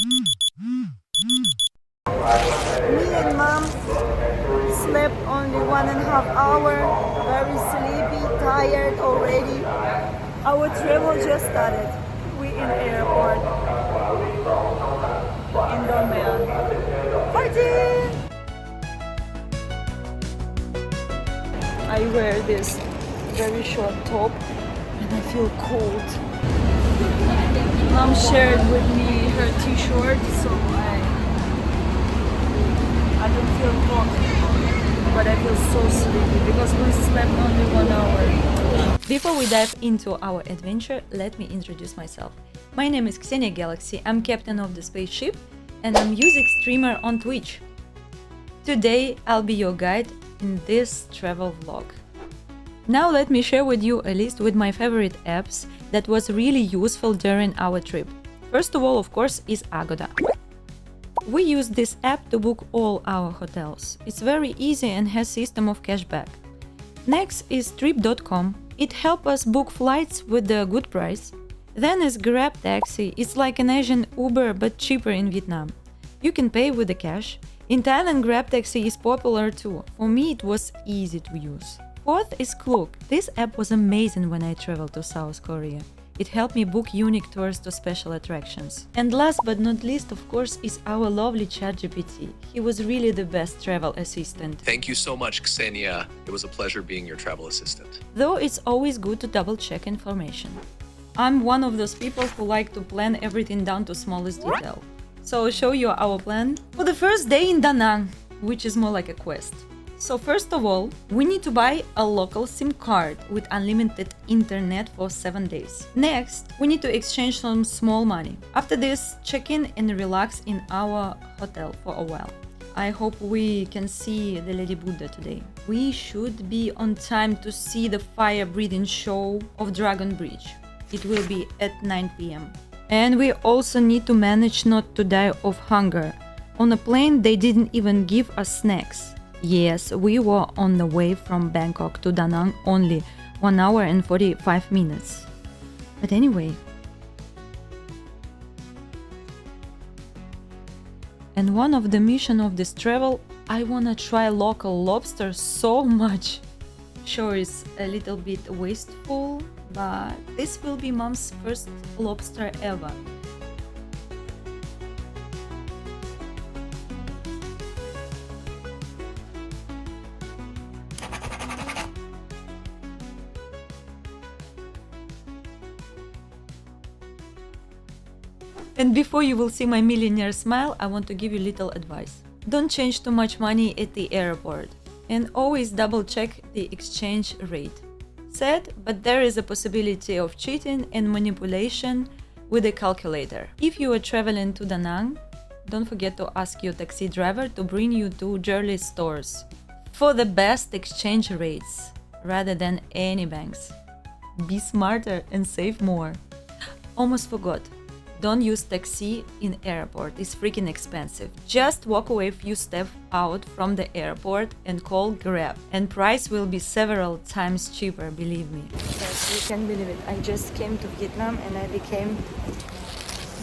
Me and mom slept only 1.5 hours, very sleepy, tired already. Our travel just started. We in airport in Dormean. Fighting! I wear this very short top and I feel cold. Mom shared with me her t-shirt, so I don't feel cold, but I feel so sleepy because we slept only 1 hour. Before we dive into our adventure, let me introduce myself. My name is Ksenia Galaxy, I'm captain of the spaceship and I'm music streamer on Twitch. Today I'll be your guide in this travel vlog. Now let me share with you a list with my favorite apps that was really useful during our trip. First of all, of course, is Agoda. We use this app to book all our hotels. It's very easy and has system of cashback. Next is Trip.com. It helps us book flights with a good price. Then is Grab Taxi. It's like an Asian Uber but cheaper in Vietnam. You can pay with the cash. In Thailand, Grab Taxi is popular too. For me, it was easy to use. Fourth is Klook. This app was amazing when I traveled to South Korea. It helped me book unique tours to special attractions. And last but not least, of course, is our lovely ChatGPT. He was really the best travel assistant. Thank you so much, Ksenia. It was a pleasure being your travel assistant. Though it's always good to double-check information. I'm one of those people who like to plan everything down to smallest detail. So I'll show you our plan for the first day in Da Nang, which is more like a quest. So first of all, we need to buy a local SIM card with unlimited internet for 7 days. Next, we need to exchange some small money. After this, check in and relax in our hotel for a while. I hope we can see the Lady Buddha today. We should be on time to see the fire-breathing show of Dragon Bridge. It will be at 9 p.m. And we also need to manage not to die of hunger. On a plane, they didn't even give us snacks. Yes, we were on the way from Bangkok to Da Nang only 1 hour and 45 minutes. But anyway. And one of the mission of this travel, I wanna try local lobster so much. Sure, it's a little bit wasteful, but this will be mom's first lobster ever. And before you will see my millionaire smile, I want to give you a little advice. Don't change too much money at the airport and always double check the exchange rate. Sad, but there is a possibility of cheating and manipulation with a calculator. If you are traveling to Da Nang, don't forget to ask your taxi driver to bring you to jewelry stores for the best exchange rates rather than any banks. Be smarter and save more. Almost forgot. Don't use taxi in airport, it's freaking expensive. Just walk away a few steps out from the airport and call Grab. And price will be several times cheaper, believe me. Yes, you can believe it. I just came to Vietnam and I became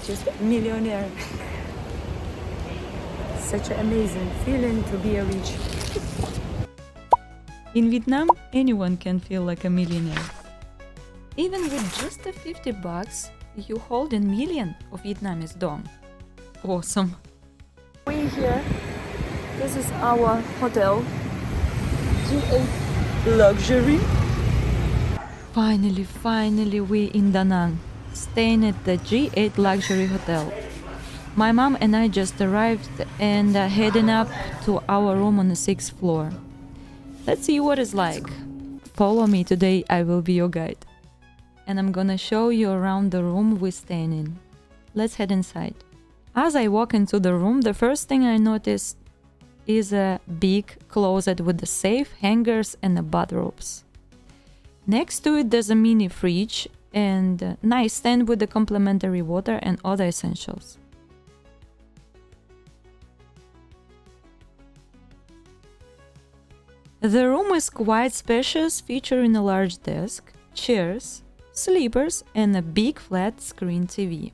just a millionaire. Such an amazing feeling to be a rich. In Vietnam, anyone can feel like a millionaire. Even with just a $50, you hold a million of Vietnamese dong. Awesome. We here. This is our hotel. G8 Luxury. Finally, we in Da Nang, staying at the G8 Luxury Hotel. My mom and I just arrived and are heading up to our room on the 6th floor. Let's see what it's like. Follow me, today I will be your guide. And I'm gonna show you around the room we're staying in. Let's head inside. As I walk into the room, the first thing I noticed is a big closet with the safe, hangers and the bathrobes. Next to it there's a mini fridge and a nightstand with the complimentary water and other essentials. The room is quite spacious, featuring a large desk, chairs, sleepers and a big flat screen TV.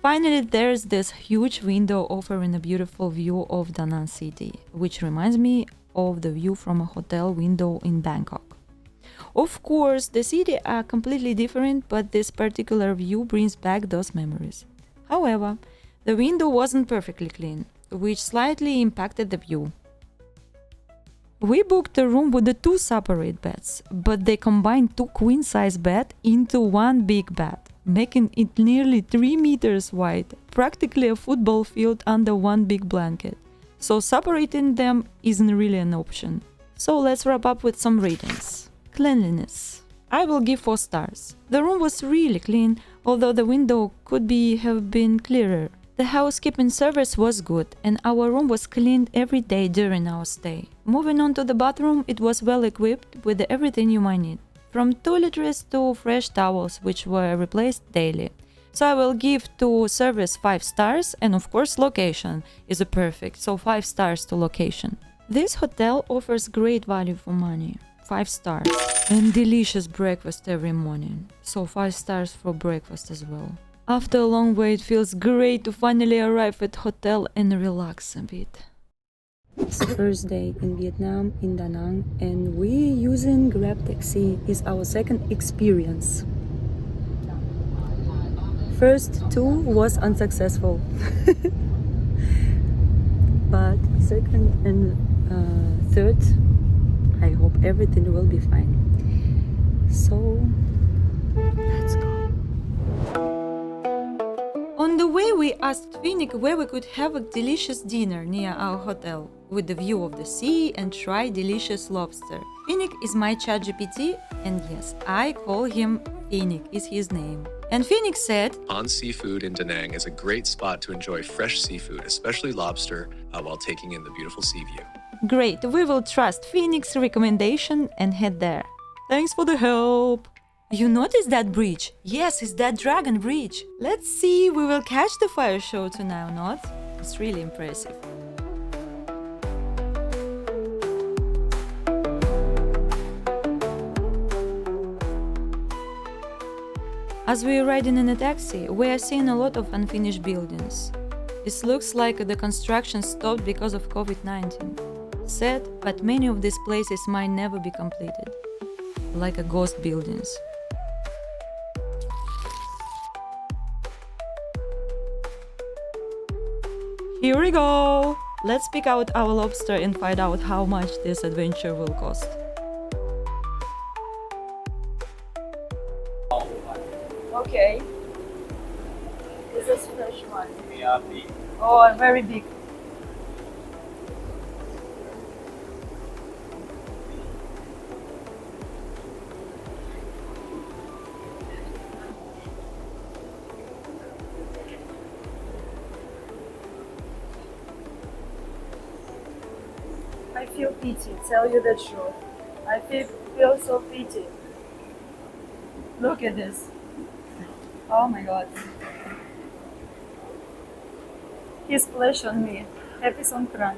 Finally, there's this huge window offering a beautiful view of Da Nang city, which reminds me of the view from a hotel window in Bangkok. Of course, the city are completely different, but this particular view brings back those memories. However, the window wasn't perfectly clean, which slightly impacted the view. We booked a room with the 2 separate beds, but they combined 2 queen-size beds into one big bed, making it nearly 3 meters wide, practically a football field under one big blanket. So separating them isn't really an option. So let's wrap up with some ratings. Cleanliness. I will give 4 stars. The room was really clean, although the window could have been clearer. The housekeeping service was good, and our room was cleaned every day during our stay. Moving on to the bathroom, it was well equipped with everything you might need, from toiletries to fresh towels, which were replaced daily. So I will give to service 5 stars, and of course location is perfect, so 5 stars to location. This hotel offers great value for money, 5 stars, and delicious breakfast every morning, so 5 stars for breakfast as well. After a long wait, it feels great to finally arrive at hotel and relax a bit. It's first day in Vietnam, in Da Nang, and we using Grab taxi is our second experience. First 2 was unsuccessful, but second and third, I hope everything will be fine. So, let's go. On the way, we asked Phoenix where we could have a delicious dinner near our hotel, with the view of the sea and try delicious lobster. Phoenix is my ChatGPT, and yes, I call him Phoenix, is his name. And Phoenix said, On Seafood in Da Nang is a great spot to enjoy fresh seafood, especially lobster, while taking in the beautiful sea view. Great, we will trust Phoenix's recommendation and head there. Thanks for the help! You noticed that bridge? Yes, it's that dragon bridge. Let's see, we will catch the fire show tonight or not? It's really impressive. As we are riding in a taxi, we are seeing a lot of unfinished buildings. It looks like the construction stopped because of COVID-19. Sad, but many of these places might never be completed, like a ghost buildings. Here we go! Let's pick out our lobster and find out how much this adventure will cost. Okay. This is fresh one. Oh, very big. I feel pity, tell you the truth. I feel so pity. Look at this. Oh my god. He splashed on me. Happy Songkran.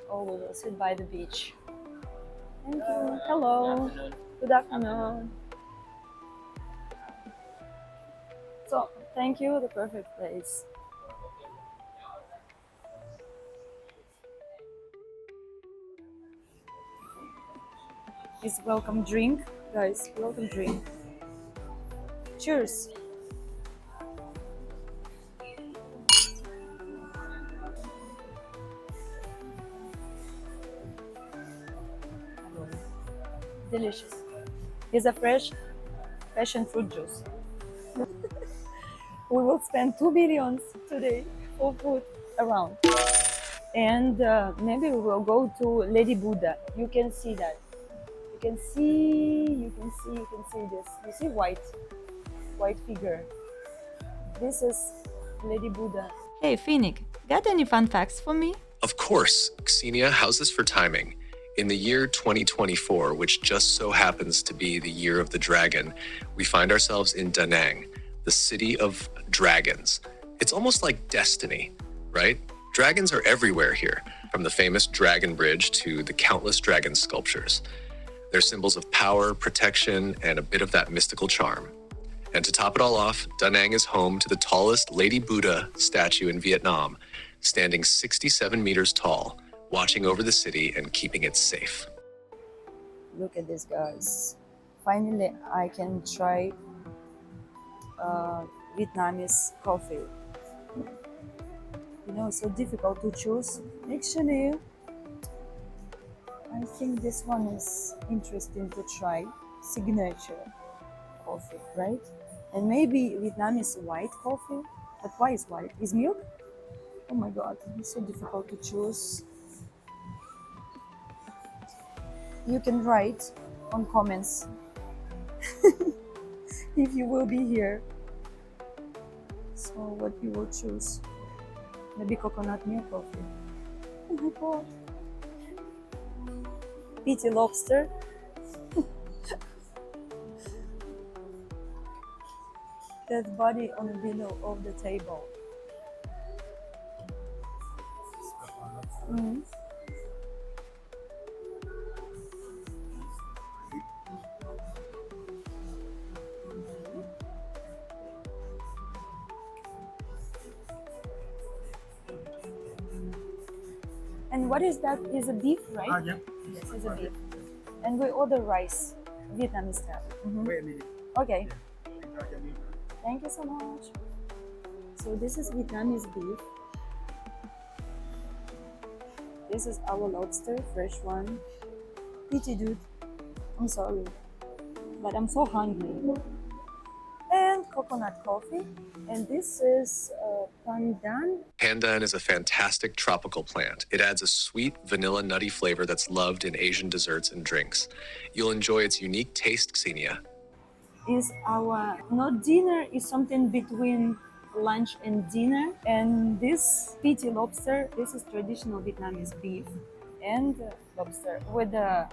Oh, we will sit by the beach. Thank you. Hello. Good afternoon. So, thank you. The perfect place. Is welcome drink, guys. Welcome drink. Cheers. Delicious. It's a fresh passion fruit juice. We will spend 2 billions today for food around, and maybe we will go to Lady Buddha. You can see that. You can see this. You see white figure. This is Lady Buddha. Hey Phoenix, got any fun facts for me? Of course, Xenia, how's this for timing? In the year 2024, which just so happens to be the year of the dragon, we find ourselves in Da Nang, the city of dragons. It's almost like destiny, right? Dragons are everywhere here, from the famous dragon bridge to the countless dragon sculptures. They're symbols of power, protection, and a bit of that mystical charm. And to top it all off, Da Nang is home to the tallest Lady Buddha statue in Vietnam, standing 67 meters tall, watching over the city and keeping it safe. Look at this, guys. Finally, I can try Vietnamese coffee. You know, it's so difficult to choose. Actually, I think this one is interesting to try. Signature coffee, right? And maybe Vietnamese white coffee. But why is white? Is milk? Oh my god, it's so difficult to choose. You can write on comments if you will be here. So what you will choose? Maybe coconut milk coffee. Oh my god. Pity lobster. That body on the below of the table. Mm. And what is that? Is a beef, right? Yeah. Yes, it's a beef. And we order rice, Vietnamese style. Wait a minute. Okay, Enjoy your meal. thank you so much. So this is Vietnamese beef. This is our lobster, fresh one. Pity dude, I'm sorry, but I'm so hungry. And coconut coffee. And this is pandan. Pandan is a fantastic tropical plant. It adds a sweet, vanilla, nutty flavor that's loved in Asian desserts and drinks. You'll enjoy its unique taste, Xenia. Is our not dinner, is something between lunch and dinner. And this pity lobster, this is traditional Vietnamese beef and lobster with a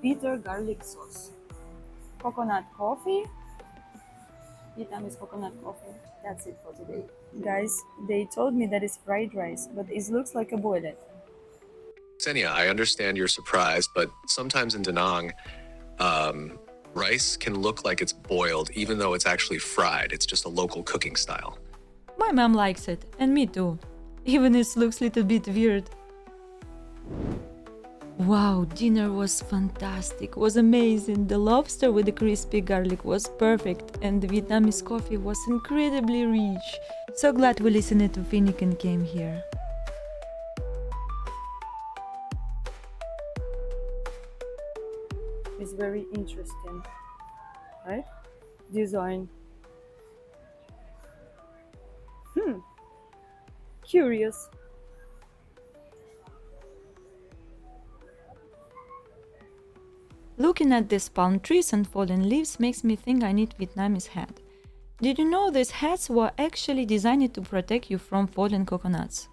bitter garlic sauce. Coconut coffee, Vietnamese coconut coffee. That's it for today. Guys, they told me that it's fried rice, but it looks like a boiled. Xenia, I understand you're surprised, but sometimes in Da Nang, rice can look like it's boiled, even though it's actually fried. It's just a local cooking style. My mom likes it, and me too. Even it looks a little bit weird. Wow, dinner was fantastic, was amazing. The lobster with the crispy garlic was perfect, and the Vietnamese coffee was incredibly rich. So glad we listened to Finnick and came here. It's very interesting, right? Design. Curious. Looking at these palm trees and fallen leaves makes me think I need Vietnamese hat. Did you know these hats were actually designed to protect you from fallen coconuts?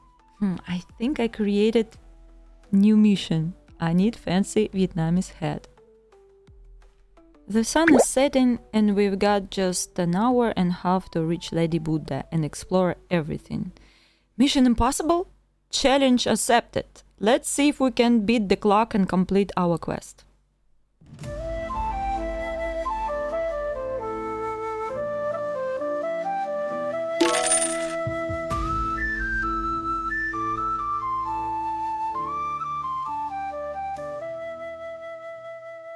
I think I created new mission. I need fancy Vietnamese hat. The sun is setting and we've got just an hour and a half to reach Lady Buddha and explore everything. Mission impossible? Challenge accepted. Let's see if we can beat the clock and complete our quest.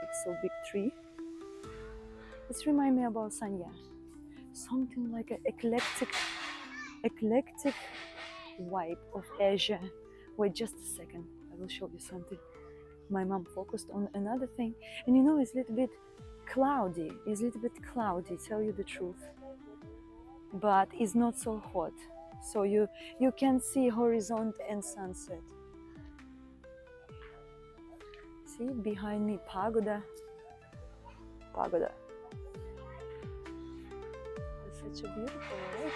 It's so big tree. It reminds me about Sanya. Something like an eclectic vibe of Asia. Wait just a second, I will show you something. My mom focused on another thing, and you know, it's a little bit cloudy. It's a little bit cloudy, tell you the truth. But it's not so hot, so you can see horizon and sunset. See behind me, pagoda. Pagoda. It's such a beautiful weather.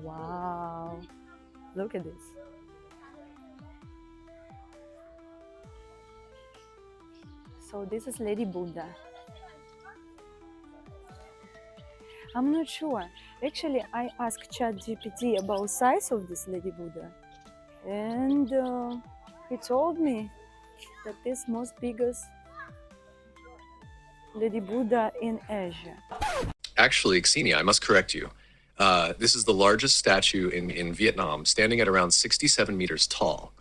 Wow. Look at this. So this is Lady Buddha. I'm not sure. Actually, I asked ChatGPT about size of this Lady Buddha, and he told me that this most biggest Lady Buddha in Asia. Actually, Xenia, I must correct you. This is the largest statue in Vietnam, standing at around 67 meters tall.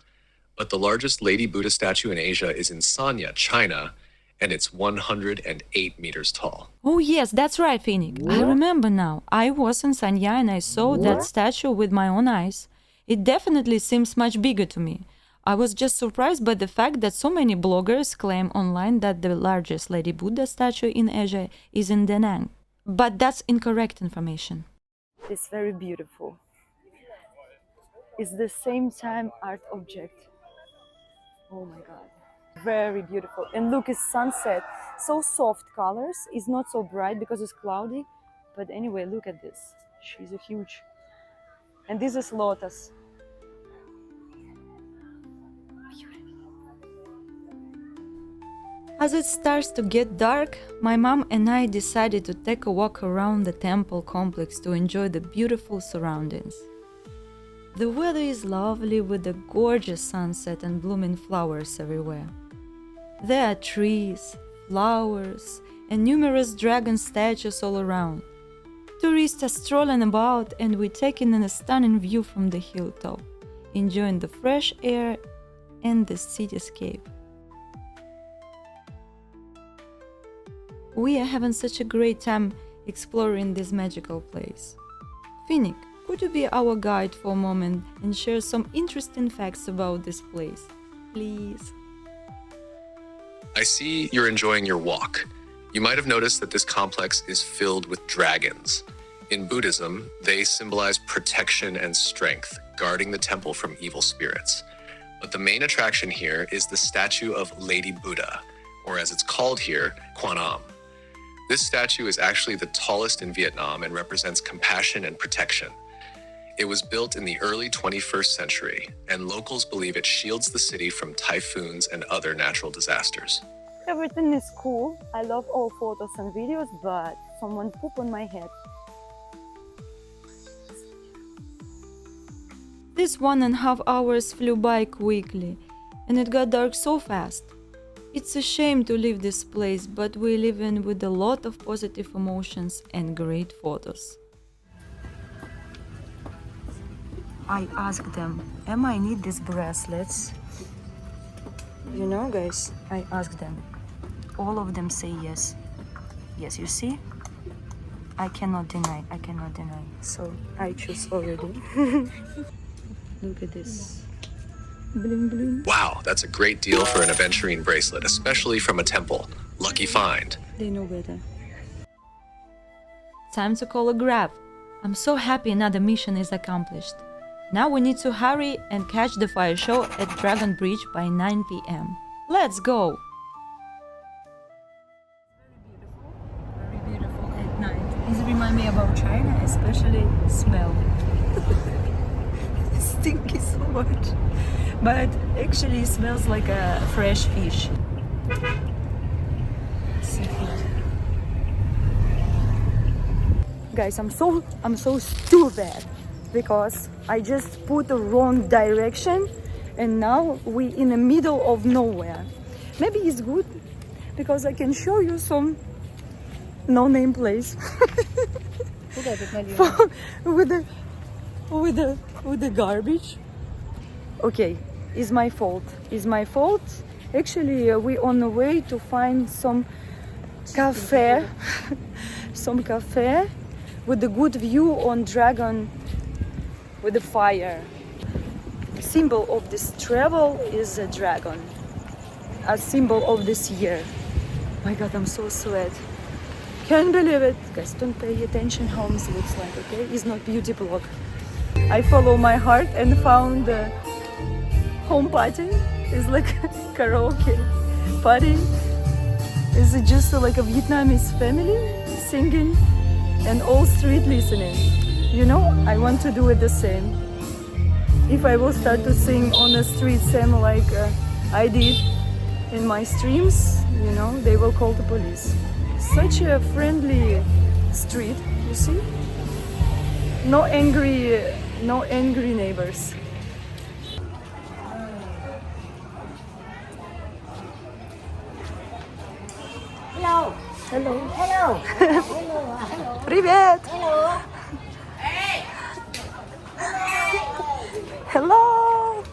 But the largest Lady Buddha statue in Asia is in Sanya, China, and it's 108 meters tall. Oh yes, that's right, Phoenix. I remember now. I was in Sanya and I saw that statue with my own eyes. It definitely seems much bigger to me. I was just surprised by the fact that so many bloggers claim online that the largest Lady Buddha statue in Asia is in Da Nang. But that's incorrect information. It's very beautiful. It's the same time art object. Oh my God. Very beautiful. And look, it's sunset. So soft colors. It's not so bright because it's cloudy. But anyway, look at this. She's a huge. And this is lotus. As it starts to get dark, my mom and I decided to take a walk around the temple complex to enjoy the beautiful surroundings. The weather is lovely with a gorgeous sunset and blooming flowers everywhere. There are trees, flowers, and numerous dragon statues all around. Tourists are strolling about and we're taking in a stunning view from the hilltop, enjoying the fresh air and the cityscape. We are having such a great time exploring this magical place. Phoenix, could you be our guide for a moment and share some interesting facts about this place, please? I see you're enjoying your walk. You might have noticed that this complex is filled with dragons. In Buddhism, they symbolize protection and strength, guarding the temple from evil spirits. But the main attraction here is the statue of Lady Buddha, or as it's called here, Quan Am. This statue is actually the tallest in Vietnam and represents compassion and protection. It was built in the early 21st century, and locals believe it shields the city from typhoons and other natural disasters. Everything is cool. I love all photos and videos, but someone pooped on my head. These 1.5 hours flew by quickly, and it got dark so fast. It's a shame to leave this place, but we live in with a lot of positive emotions and great photos. I asked them, am I need these bracelets? You know, guys, I asked them. All of them say yes. Yes, you see? I cannot deny. So I choose already. Look at this. Bling bling. Wow, that's a great deal for an aventurine bracelet, especially from a temple. Lucky find. They know better. Time to call a grab. I'm so happy another mission is accomplished. Now we need to hurry and catch the fire show at Dragon Bridge by 9 p.m. Let's go! Very beautiful at night. This reminds me about China, especially smell. Stinky so much. But actually it smells like a fresh fish. Seafood. Guys, I'm so stupid because I just put the wrong direction and now we in the middle of nowhere. Maybe it's good because I can show you some no-name place with the garbage. Okay, it's my fault. Actually, we're on the way to find some cafe, with a good view on Dragon with the fire. Symbol of this travel is a dragon, a symbol of this year. My God, I'm so sweat. Can't believe it. Guys, don't pay attention how this looks like, okay? It's not beauty blog. I follow my heart and found the home party. It's like a karaoke party. It's just like a Vietnamese family singing and all street listening. You know, I want to do it the same. If I will start to sing on the street same like I did in my streams, you know, they will call the police. Such a friendly street, you see? No angry neighbors. Hello. Hello. Hello. Hello. Привет. Hello. Hello.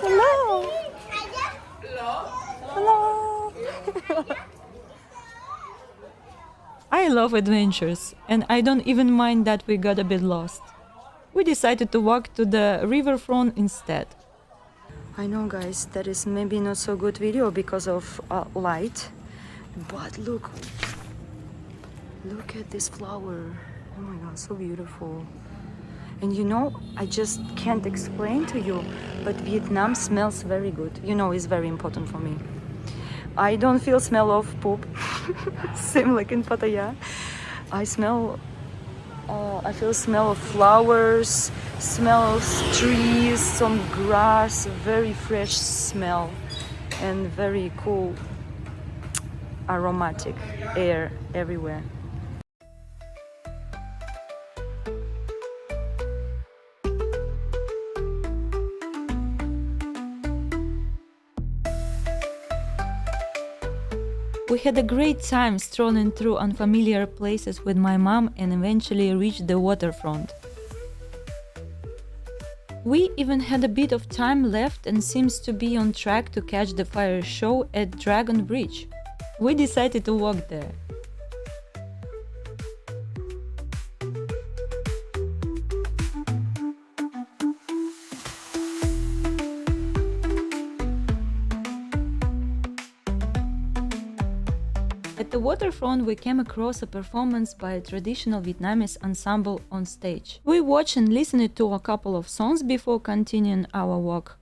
Hello. Hello. I love adventures, and I don't even mind that we got a bit lost. We decided to walk to the riverfront instead. I know, guys, that is maybe not so good video because of light, but look at this flower. Oh my god, so beautiful. And you know, I just can't explain to you, but Vietnam smells very good. You know, it's very important for me. I don't feel smell of poop, same like in Pattaya. I feel smell of flowers, smell of trees, some grass, very fresh smell, and very cool aromatic air everywhere. We had a great time strolling through unfamiliar places with my mom and eventually reached the waterfront. We even had a bit of time left and seems to be on track to catch the fire show at Dragon Bridge. We decided to walk there. At the waterfront, we came across a performance by a traditional Vietnamese ensemble on stage. We watched and listened to a couple of songs before continuing our walk.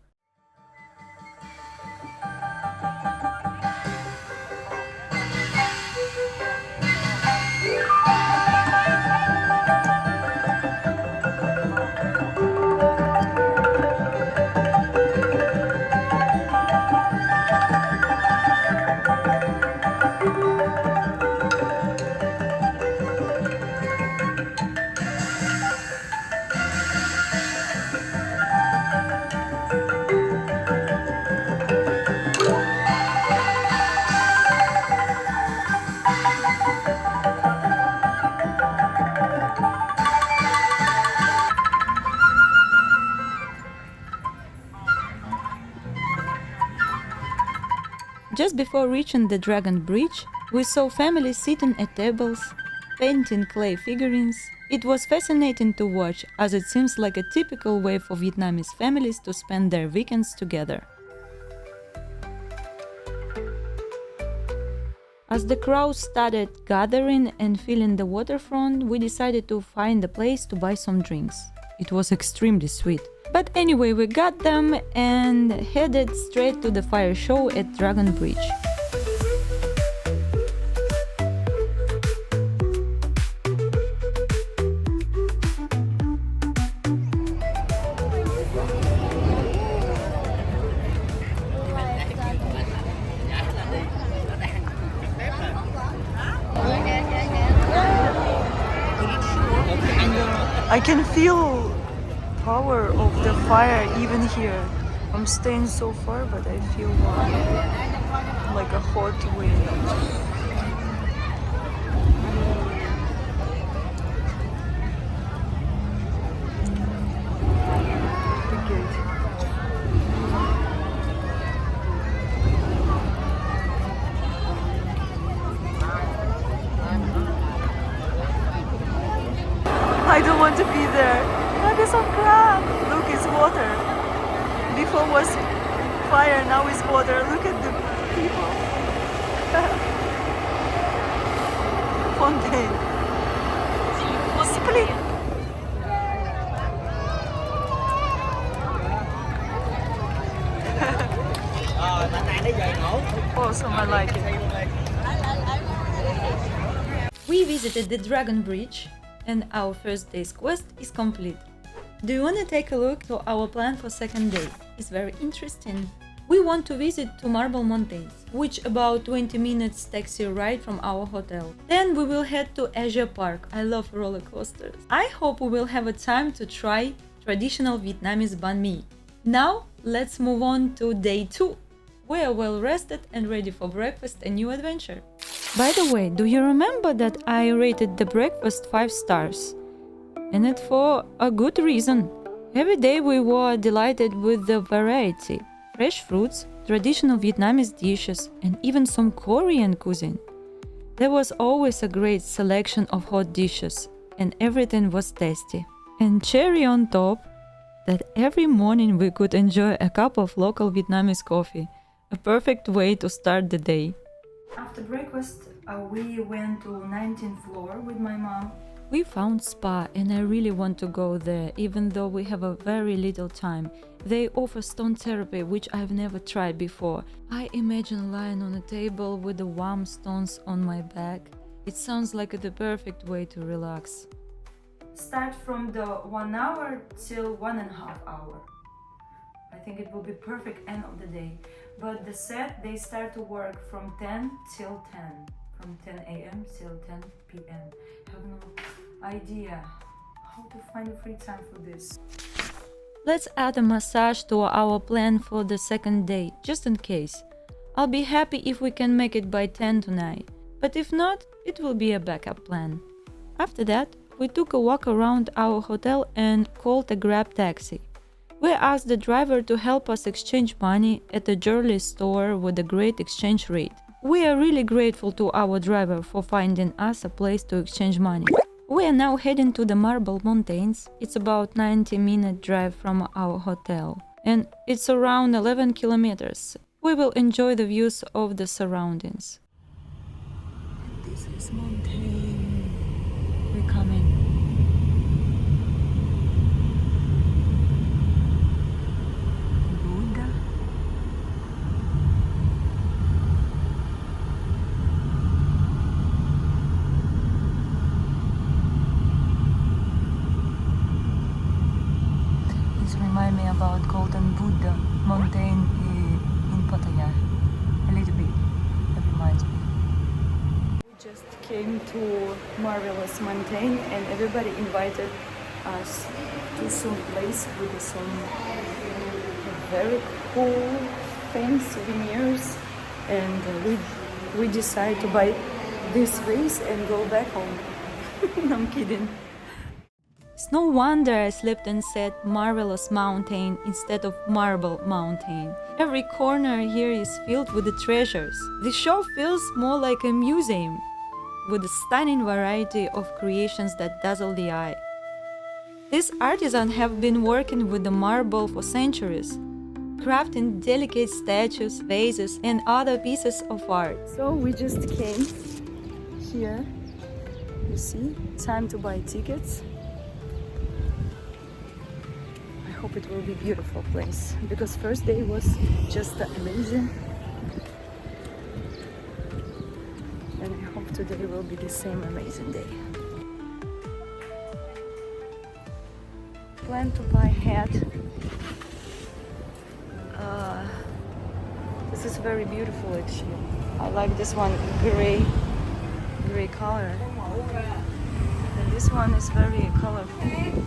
Just before reaching the Dragon Bridge, we saw families sitting at tables, painting clay figurines. It was fascinating to watch, as it seems like a typical way for Vietnamese families to spend their weekends together. As the crowd started gathering and filling the waterfront, we decided to find a place to buy some drinks. It was extremely sweet. But anyway, we got them and headed straight to the fire show at Dragon Bridge. I can feel power of the fire even here. I'm staying so far, but I feel warm, like a hot wind. I don't want to be there. Look, it's some crab. Look, it's water. Before was fire, now it's water. Look at the people. Fontaine. Split. Awesome, I like it. We visited the Dragon Bridge, and our first day's quest is complete. Do you want to take a look to our plan for second day? It's very interesting. We want to visit to Marble Mountains, which about 20 minutes taxi ride from our hotel. Then we will head to Asia Park. I love roller coasters. I hope we will have a time to try traditional Vietnamese banh mi. Now let's move on to day 2. We are well rested and ready for breakfast and new adventure. By the way, do you remember that I rated the breakfast 5 stars? And it for a good reason. Every day we were delighted with the variety. Fresh fruits, traditional Vietnamese dishes, and even some Korean cuisine. There was always a great selection of hot dishes, and everything was tasty. And cherry on top, that every morning we could enjoy a cup of local Vietnamese coffee, a perfect way to start the day. After breakfast, we went to 19th floor with my mom. We found spa and I really want to go there, even though we have a very little time. They offer stone therapy, which I've never tried before. I imagine lying on a table with the warm stones on my back. It sounds like the perfect way to relax. Start from the 1 hour till 1.5 hour. I think it will be perfect end of the day. But the set, they start to work from 10 till 10. From 10 a.m. till 10 p.m. Have no idea how to find a free time for this. Let's add a massage to our plan for the second day, just in case. I'll be happy if we can make it by 10 tonight, but if not, it will be a backup plan. After that, we took a walk around our hotel and called a Grab taxi. We asked the driver to help us exchange money at a jewelry store with a great exchange rate. We are really grateful to our driver for finding us a place to exchange money. We are now heading to the Marble Mountains. It's about 90-minute drive from our hotel, and it's around 11 kilometers. We will enjoy the views of the surroundings. This is mountain. We're coming. Remind me about Golden Buddha mountain in Pattaya. A little bit. That reminds me. We just came to Marvelous Mountain and everybody invited us to some place with some very cool things, souvenirs, and we decided to buy this vase and go back home. I'm kidding. It's no wonder I slipped and said Marvelous Mountain instead of Marble Mountain. Every corner here is filled with the treasures. The show feels more like a museum, with a stunning variety of creations that dazzle the eye. These artisans have been working with the marble for centuries, crafting delicate statues, vases, and other pieces of art. So we just came here. You see, time to buy tickets. I hope it will be a beautiful place because first day was just amazing, and I hope today will be the same amazing day. Plan to buy hat. This is very beautiful actually. I like this one, gray color, and this one is very colorful.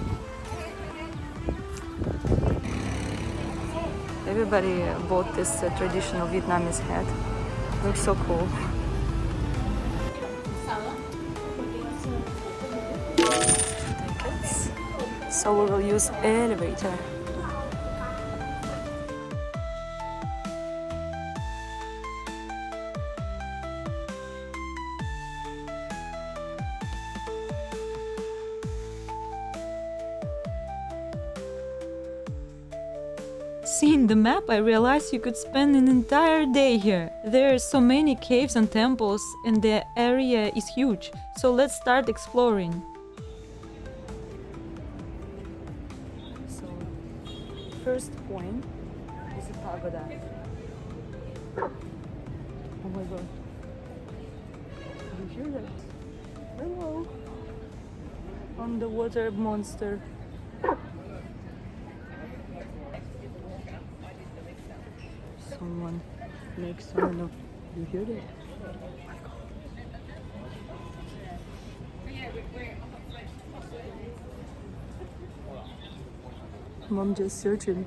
Everybody bought this traditional Vietnamese hat. Looks so cool. Tickets. So we will use elevator. Seeing the map, I realized you could spend an entire day here. There are so many caves and temples, and the area is huge. So let's start exploring. So, first point is the pagoda. Oh my god. Do you hear that? Hello. Underwater monster. one next. I don't know. You hear that? Mom just searching.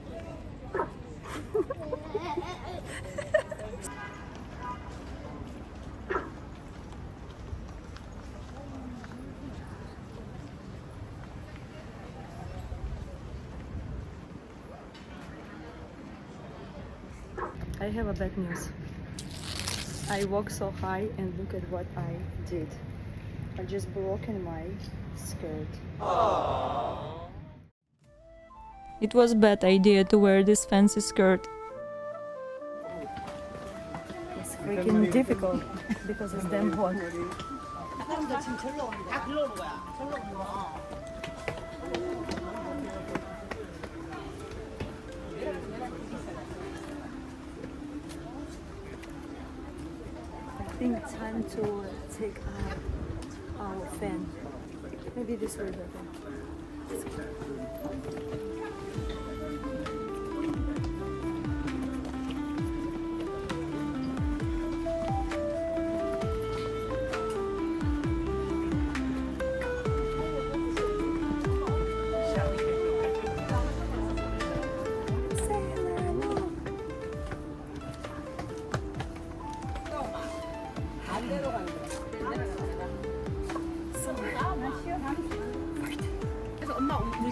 I have a bad news. I walked so high and look at what I did. I just broken my skirt. It was a bad idea to wear this fancy skirt. It's freaking difficult because it's damn hot. I think it's time to take out our fan. Maybe this will be better.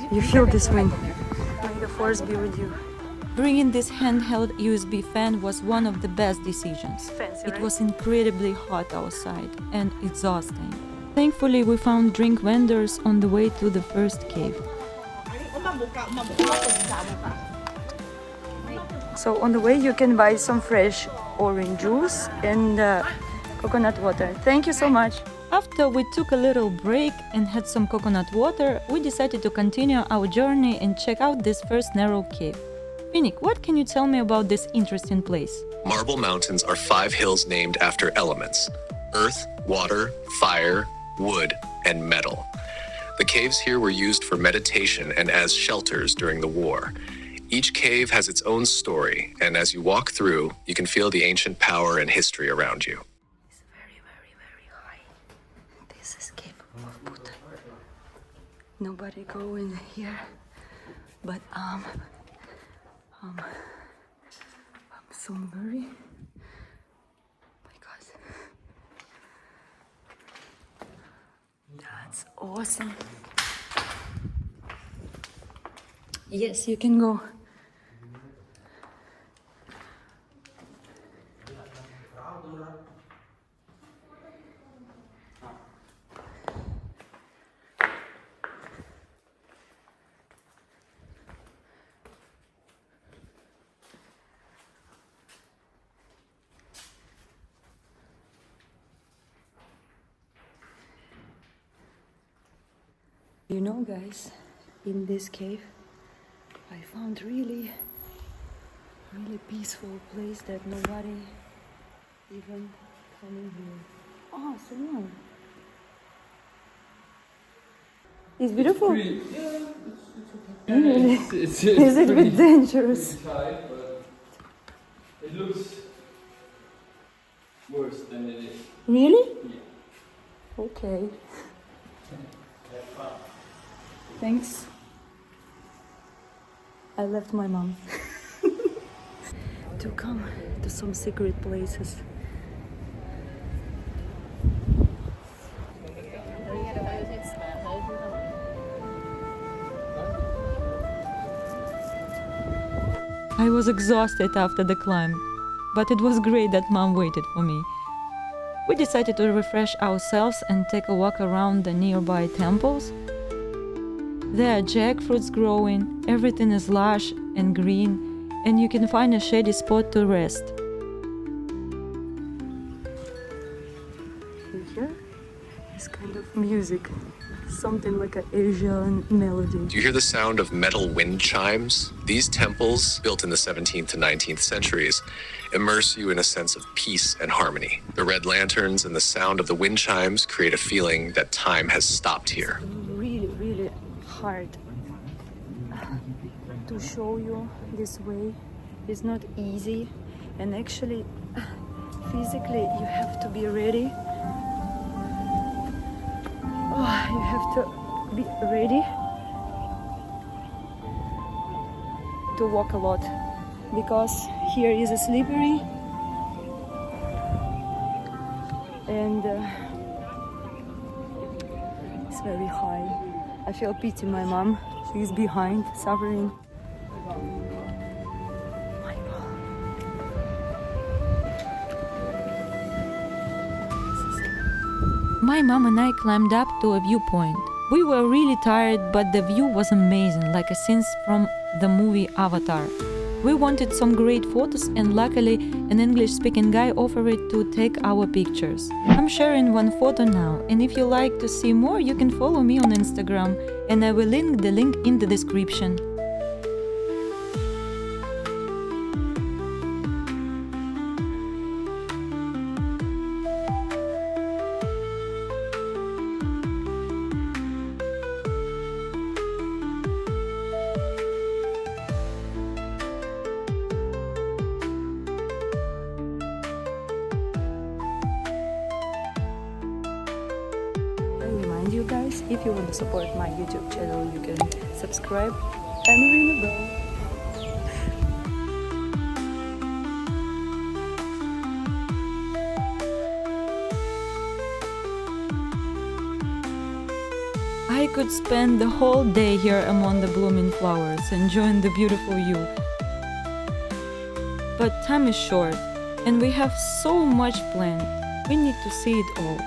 You feel this wind. May the force be with you. Bringing this handheld USB fan was one of the best decisions. Fancy, It right? was incredibly hot outside and exhausting. Thankfully, we found drink vendors on the way to the first cave. So on the way you can buy some fresh orange juice and coconut water. Thank you so much. After we took a little break and had some coconut water, we decided to continue our journey and check out this first narrow cave. Finnick, what can you tell me about this interesting place? Marble Mountains are 5 hills named after elements: earth, water, fire, wood, and metal. The caves here were used for meditation and as shelters during the war. Each cave has its own story, and as you walk through, you can feel the ancient power and history around you. It's very, very, very high. This is cave of Buddha. Nobody go in here, but I'm so very. My God, that's awesome. Yes, you can go. You know, guys, in this cave, I found really peaceful place that nobody even coming here. Oh, so yeah. It's beautiful. Really? It's Is it a bit dangerous? high, but it looks worse than it is. Really? Yeah. Okay. Thanks. I left my mom to come to some secret places. I was exhausted after the climb, but it was great that Mom waited for me. We decided to refresh ourselves and take a walk around the nearby temples. There are jackfruits growing, everything is lush and green, and you can find a shady spot to rest. You hear this kind of music, something like an Asian melody. Do you hear the sound of metal wind chimes? These temples, built in the 17th to 19th centuries, immerse you in a sense of peace and harmony. The red lanterns and the sound of the wind chimes create a feeling that time has stopped here. Really hard to show you this way. It's not easy And actually, physically, you have to be ready. Oh, you have to be ready to walk a lot, because here is a slippery and it's very high. I feel pity my mom. She is behind, suffering. My God. My mom and I climbed up to a viewpoint. We were really tired, but the view was amazing, like a scene from the movie Avatar. We wanted some great photos, and luckily an English-speaking guy offered to take our pictures. I'm sharing one photo now, and if you like to see more, you can follow me on Instagram, and I will link the link in the description. You guys, if you want to support my YouTube channel, you can subscribe and ring the bell. I could spend the whole day here among the blooming flowers, enjoying the beautiful view. But time is short, and we have so much planned. We need to see it all.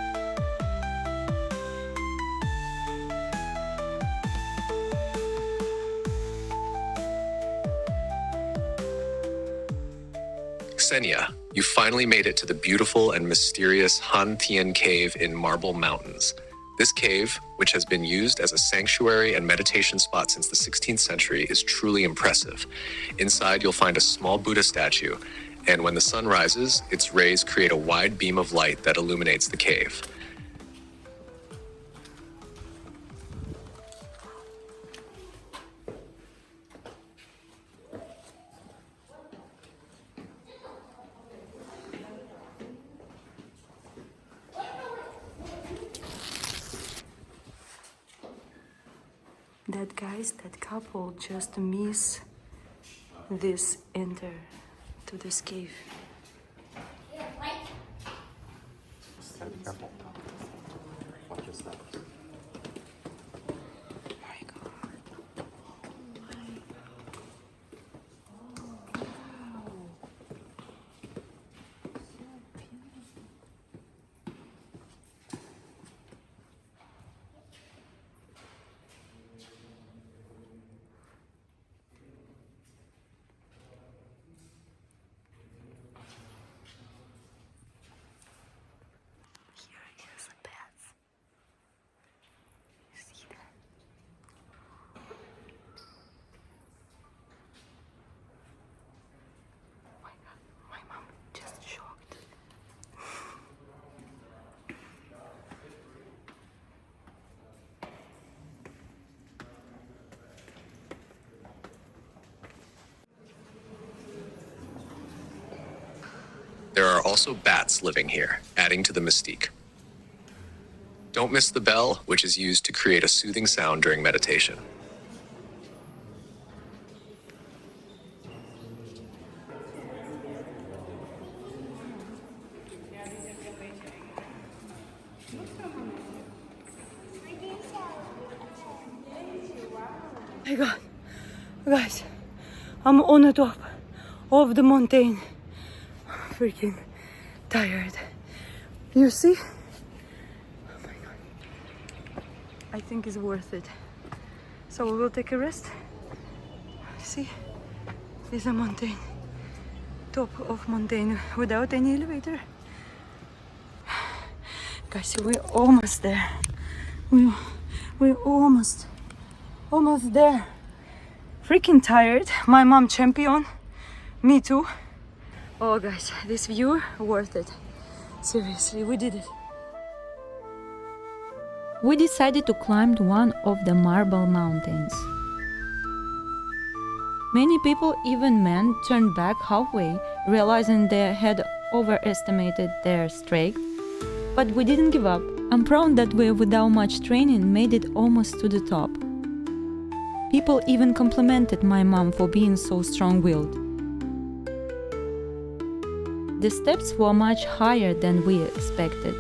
Ksenia, you finally made it to the beautiful and mysterious Han Thien Cave in Marble Mountains. This cave, which has been used as a sanctuary and meditation spot since the 16th century, is truly impressive. Inside, you'll find a small Buddha statue, and when the sun rises, its rays create a wide beam of light that illuminates the cave. That couple just miss this enter to this cave. There are also bats living here, adding to the mystique. Don't miss the bell, which is used to create a soothing sound during meditation. My God, guys, I'm on the top of the mountain. Freaking tired. You see? Oh my God. I think it's worth it. So we will take a rest. See? There's a mountain. Top of mountain without any elevator. Guys, we're almost there. We're almost there. Freaking tired. My mom champion. Me too. Oh guys, this view worth it. Seriously, we did it. We decided to climb one of the marble mountains. Many people, even men, turned back halfway realizing they had overestimated their strength. But we didn't give up. I'm proud that we, without much training, made it almost to the top. People even complimented my mom for being so strong-willed. The steps were much higher than we expected,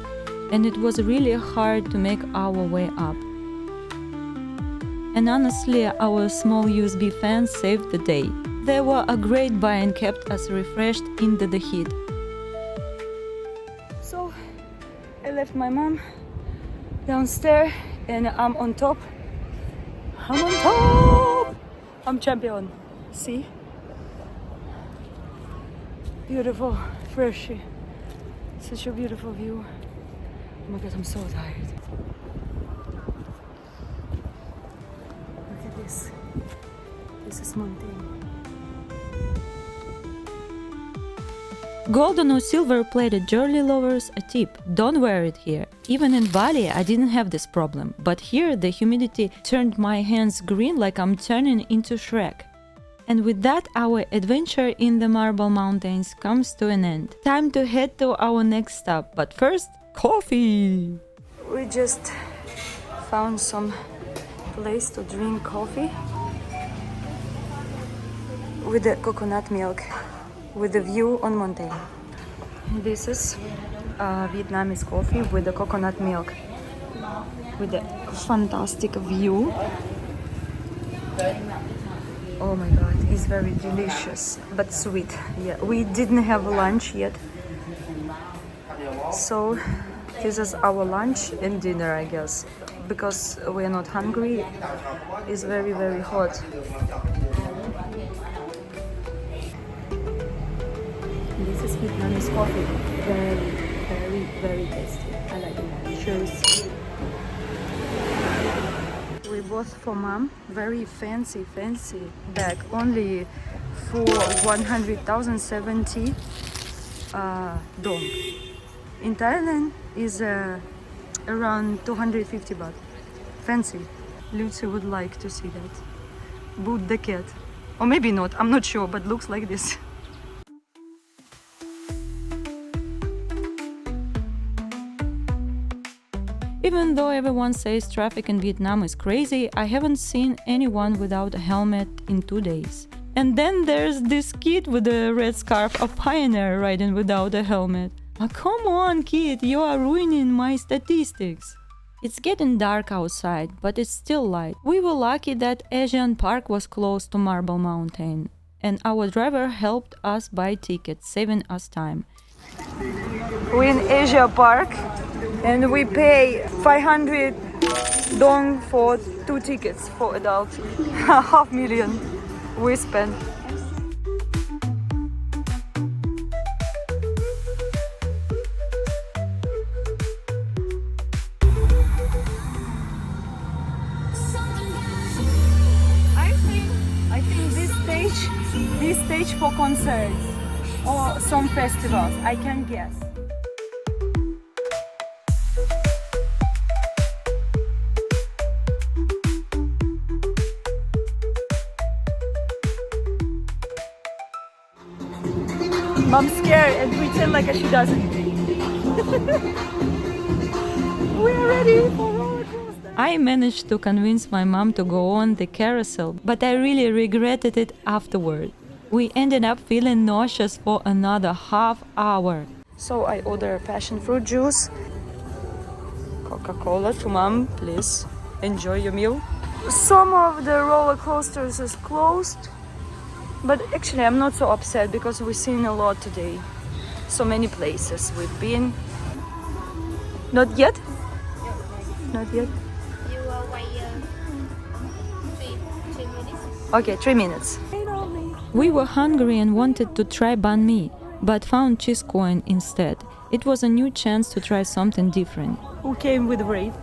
and it was really hard to make our way up. And honestly, our small USB fans saved the day. They were a great buy and kept us refreshed into the heat. So I left my mom downstairs and I'm on top. I'm on top! I'm champion. See? Beautiful, fresh. Such a beautiful view. Oh my god, I'm so tired. Look at this. This is mountain. Golden or silver plated jewelry lovers a tip: don't wear it here. Even in Bali I didn't have this problem, but here the humidity turned my hands green like I'm turning into Shrek. And with that, our adventure in the Marble Mountains comes to an end. Time to head to our next stop, but first, coffee! We just found some place to drink coffee with the coconut milk, with the view on mountain. This is Vietnamese coffee with the coconut milk, with the fantastic view. Oh my god, it's very delicious, but sweet. Yeah, we didn't have lunch yet, so this is our lunch and dinner, I guess, because we are not hungry. It's very, very hot. This is Vietnamese coffee. Very, very, very tasty. I like it. Cheers. We bought for mom very fancy bag, only for 100,070 dong. In Thailand is around 250 baht. Fancy. Lucy would like to see that. Boot the cat. Or maybe not, I'm not sure, but looks like this. Even though everyone says traffic in Vietnam is crazy, I haven't seen anyone without a helmet in 2 days. And then there's this kid with a red scarf, a pioneer riding without a helmet. Oh, come on, kid, you are ruining my statistics. It's getting dark outside, but it's still light. We were lucky that Asian Park was close to Marble Mountain, and our driver helped us buy tickets, saving us time. We're in Asia Park and we pay 500 dong for 2 tickets for adults. $500,000 we spent. I think this stage for concerts or some festivals, I can guess. Mom's scared and pretend like she doesn't. We're ready for roller coaster. I managed to convince my mom to go on the carousel, but I really regretted it afterward. We ended up feeling nauseous for another half hour. So I order passion fruit juice, Coca-Cola to mom, please enjoy your meal. Some of the roller coasters is closed, but actually I'm not so upset because we've seen a lot today. So many places we've been. Not yet? Not yet? You wait 3 minutes. Okay, 3 minutes. We were hungry and wanted to try banh mi, but found CheeseCoin instead. It was a new chance to try something different. Who came with Wraith?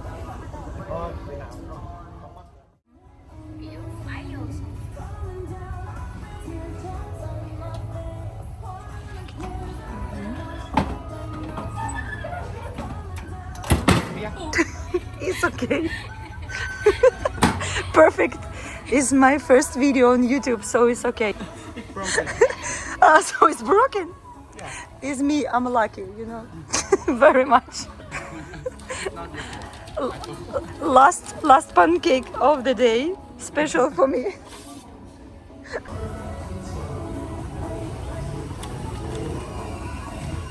It's okay. Perfect. It's my first video on YouTube, so it's okay. So it's broken. Yeah. It's me. I'm lucky, you know. Very much. Last pancake of the day, special for me.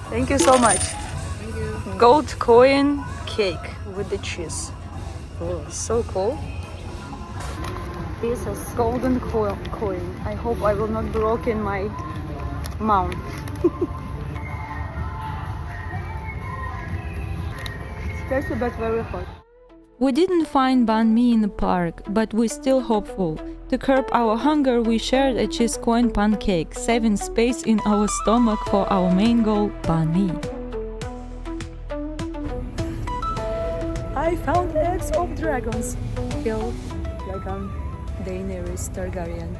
Thank you so much. Thank you. Gold coin cake with the cheese. Oh, so cool. This is golden coin. I hope I will not break in my mouth. Spicy but very hot. We didn't find banh mi in the park, but we're still hopeful. To curb our hunger, we shared a CheeseCoin pancake, saving space in our stomach for our main goal, banh mi. I found eggs of dragons. Killed dragon Daenerys Targaryen.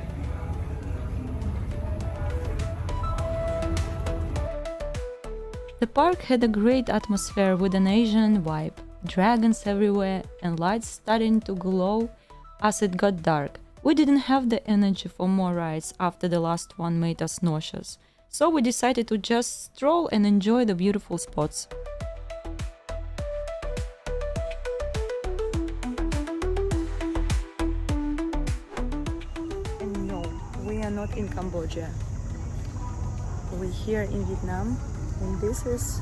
The park had a great atmosphere with an Asian vibe, dragons everywhere and lights starting to glow as it got dark. We didn't have the energy for more rides after the last one made us nauseous, so we decided to just stroll and enjoy the beautiful spots. And no, we are not in Cambodia. We're here in Vietnam, and this is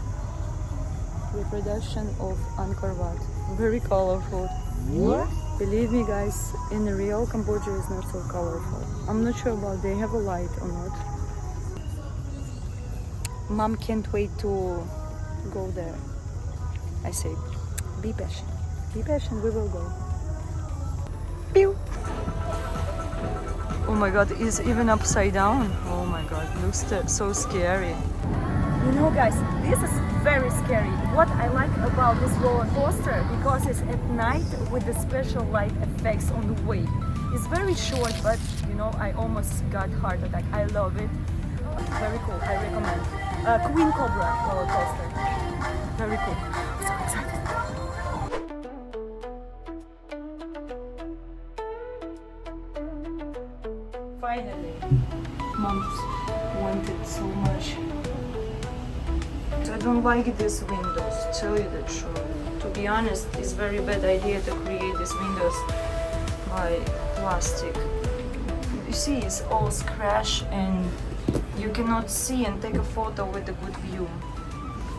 reproduction of Angkor Wat. Very colorful. What? Believe me, guys, in the real Cambodia is not so colorful. I'm not sure about they have a light or not. Mom can't wait to go there. I say, be patient. Be patient, we will go. Pew! Oh my god, it's even upside down. Oh my god, looks so scary. You know, guys, this is very scary. What I like about this roller coaster, because it's at night with the special light effects on the way. It's very short, but you know, I almost got heart attack. I love it. Very cool. I recommend. Queen Cobra roller coaster. Very cool. I'm so excited. Finally, moms wanted so much. I don't like these windows, tell you the truth. To be honest, it's very bad idea to create these windows by plastic. You see, it's all scratched and you cannot see and take a photo with a good view.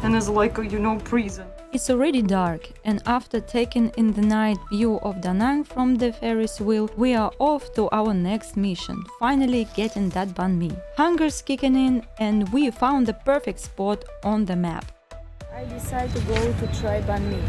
And it's like a, you know, prison. It's already dark, and after taking in the night view of Da Nang from the Ferris wheel, we are off to our next mission, finally getting that banh mi. Hunger's kicking in, and we found the perfect spot on the map. I decided to go to try banh mi.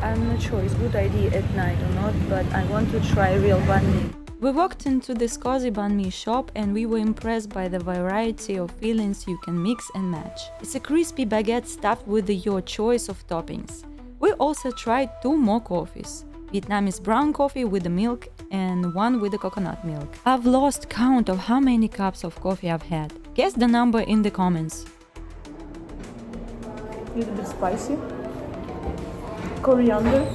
I'm not sure it's a good idea at night or not, but I want to try real banh mi. We walked into this cozy banh mi shop and we were impressed by the variety of fillings you can mix and match. It's a crispy baguette stuffed with your choice of toppings. We also tried 2 more coffees, Vietnamese brown coffee with the milk and one with the coconut milk. I've lost count of how many cups of coffee I've had. Guess the number in the comments. A little bit spicy. Coriander.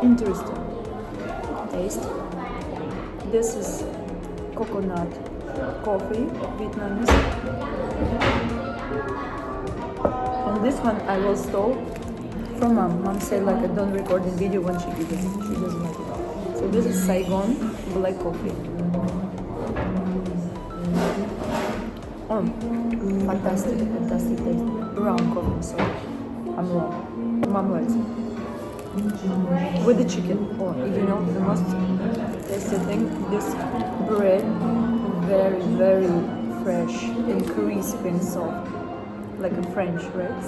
Interesting. Taste. This is coconut coffee, Vietnamese. And this one I will stole from mom. Mom said like I don't record the video when she eats it. She doesn't like it. So this is Saigon black coffee. Oh, fantastic, fantastic taste. Brown coffee, sorry. I'm wrong. Mom likes it. With the chicken. Oh, you know, the most tasty thing, this bread, very, very fresh and crispy and soft. Like a French, right?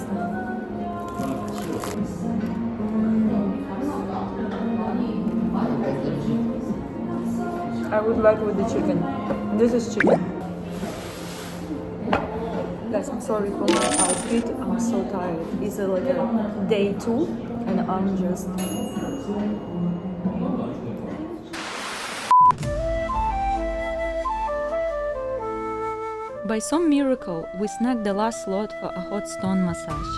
I would like with the chicken. This is chicken. Guys, I'm sorry for my outfit. I'm so tired. It's like a day 2 and I'm just... By some miracle, we snagged the last slot for a hot stone massage.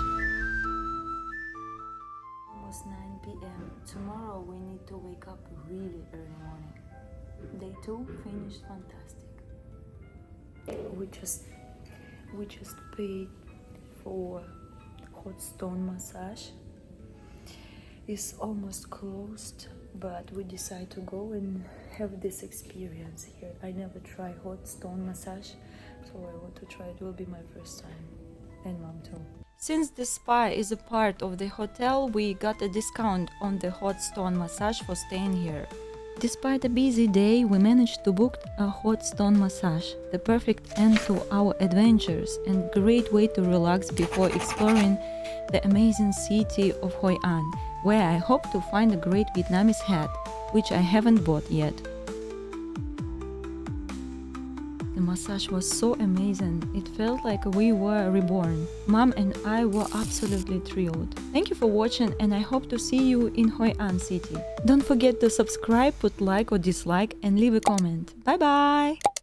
Almost 9 p.m. Tomorrow we need to wake up really early morning. Day 2 finished fantastic. We just paid for hot stone massage. It's almost closed, but we decide to go and have this experience here. I never try hot stone massage, so I want to try. It will be my first time, and mom too. Since the spa is a part of the hotel, we got a discount on the hot stone massage for staying here. Despite a busy day, we managed to book a hot stone massage, the perfect end to our adventures and great way to relax before exploring the amazing city of Hoi An, where I hope to find a great Vietnamese hat, which I haven't bought yet. The massage was so amazing, it felt like we were reborn. Mom and I were absolutely thrilled. Thank you for watching, and I hope to see you in Hoi An City. Don't forget to subscribe, put like or dislike, and leave a comment. Bye bye!